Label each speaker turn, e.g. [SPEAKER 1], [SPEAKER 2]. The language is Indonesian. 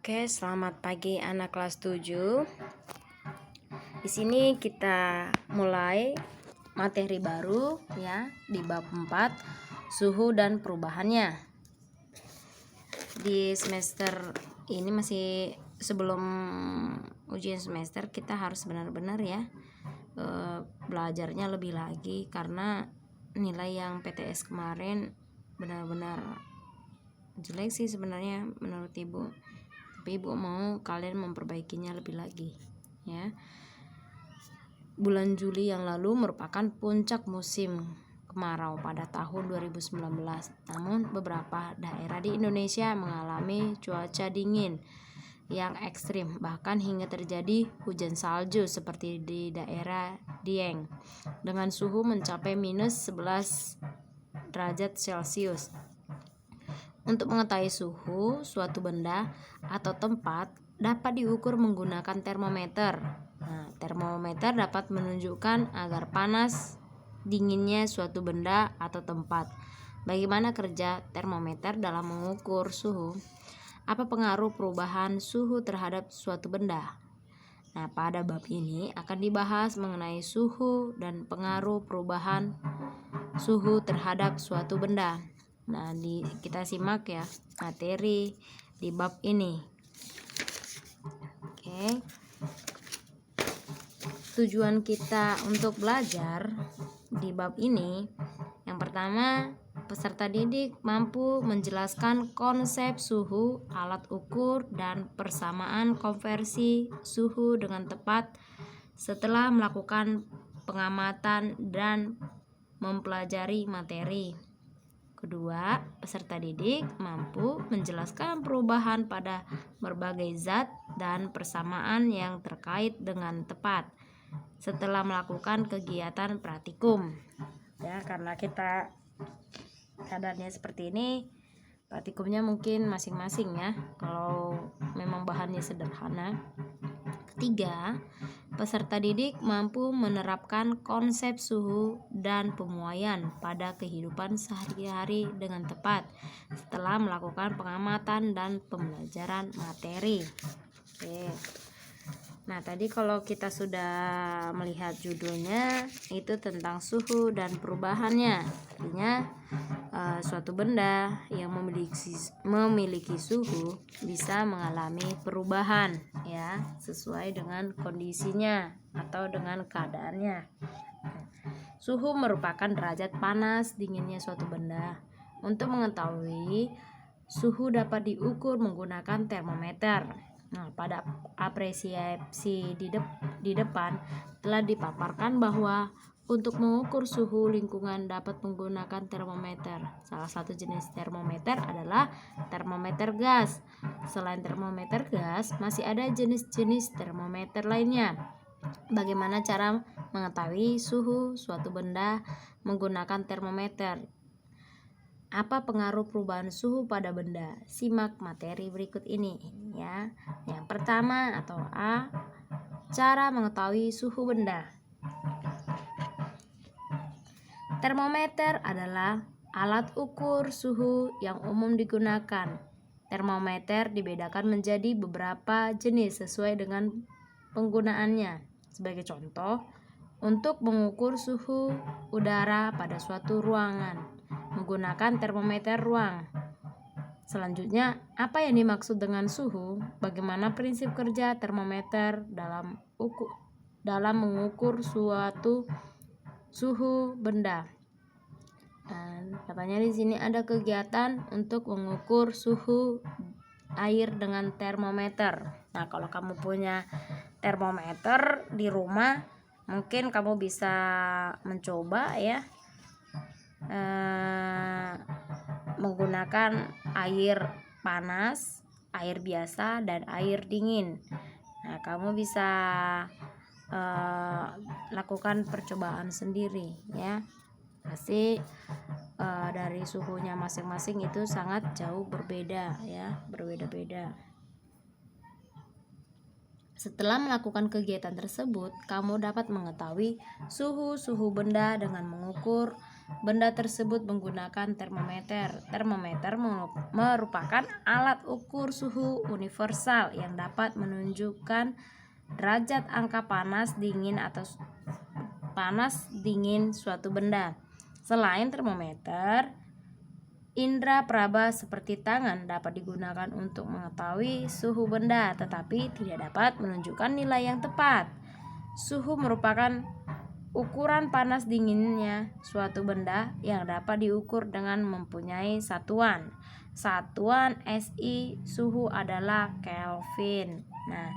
[SPEAKER 1] Oke, selamat pagi anak kelas 7. Di sini kita mulai materi baru ya di bab 4, suhu dan perubahannya. Di semester ini masih sebelum ujian semester, kita harus benar-benar ya belajarnya lebih lagi karena nilai yang PTS kemarin benar-benar jelek sih sebenarnya menurut Ibu. Tapi Ibu mau kalian memperbaikinya lebih lagi ya. Bulan Juli yang lalu merupakan puncak musim kemarau pada tahun 2019. Namun beberapa daerah di Indonesia mengalami cuaca dingin yang ekstrim, bahkan hingga terjadi hujan salju seperti di daerah Dieng dengan suhu mencapai minus 11 derajat Celcius. Untuk mengetahui suhu suatu benda atau tempat dapat diukur menggunakan termometer. Nah, termometer dapat menunjukkan agar panas dinginnya suatu benda atau tempat. Bagaimana kerja termometer dalam mengukur suhu? Apa pengaruh perubahan suhu terhadap suatu benda? Nah, pada bab ini akan dibahas mengenai suhu dan pengaruh perubahan suhu terhadap suatu benda. Nah, kita simak ya materi di bab ini. Oke. Tujuan kita untuk belajar di bab ini, yang pertama, peserta didik mampu menjelaskan konsep suhu, alat ukur, dan persamaan konversi suhu dengan tepat setelah melakukan pengamatan dan mempelajari materi. Kedua, peserta didik mampu menjelaskan perubahan pada berbagai zat dan persamaan yang terkait dengan tepat setelah melakukan kegiatan praktikum. Ya, karena kita keadaannya seperti ini, praktikumnya mungkin masing-masing ya, kalau memang bahannya sederhana. Ketiga, peserta didik mampu menerapkan konsep suhu dan pemuaian pada kehidupan sehari-hari dengan tepat setelah melakukan pengamatan dan pembelajaran materi. Oke. Nah, tadi kalau kita sudah melihat judulnya itu tentang suhu dan perubahannya. Artinya suatu benda yang memiliki suhu bisa mengalami perubahan ya, sesuai dengan kondisinya atau dengan keadaannya. Suhu merupakan derajat panas dinginnya suatu benda. Untuk mengetahui suhu dapat diukur menggunakan termometer. Nah, pada apresiasi di depan telah dipaparkan bahwa untuk mengukur suhu lingkungan dapat menggunakan termometer. Salah satu jenis termometer adalah termometer gas. Selain termometer gas, masih ada jenis-jenis termometer lainnya. Bagaimana cara mengetahui suhu suatu benda menggunakan termometer? Apa pengaruh perubahan suhu pada benda? Simak materi berikut ini ya. Yang pertama atau A, cara mengetahui suhu benda. Termometer adalah alat ukur suhu yang umum digunakan. Termometer dibedakan menjadi beberapa jenis sesuai dengan penggunaannya. Sebagai contoh, untuk mengukur suhu udara pada suatu ruangan, menggunakan termometer ruang. Selanjutnya, apa yang dimaksud dengan suhu? Bagaimana prinsip kerja termometer dalam mengukur suatu suhu benda? Dan katanya di sini ada kegiatan untuk mengukur suhu air dengan termometer. Nah, kalau kamu punya termometer di rumah, mungkin kamu bisa mencoba ya menggunakan air panas, air biasa, dan air dingin. Nah, kamu bisa lakukan percobaan sendiri ya. Pasti dari suhunya masing-masing itu sangat jauh berbeda ya, berbeda-beda. Setelah melakukan kegiatan tersebut, kamu dapat mengetahui suhu benda dengan mengukur benda tersebut menggunakan termometer. Termometer merupakan alat ukur suhu universal yang dapat menunjukkan derajat angka panas dingin atau panas dingin suatu benda. Selain termometer, indera peraba seperti tangan dapat digunakan untuk mengetahui suhu benda, tetapi tidak dapat menunjukkan nilai yang tepat. Suhu merupakan ukuran panas dinginnya suatu benda yang dapat diukur dengan mempunyai satuan. Satuan SI suhu adalah Kelvin. Nah,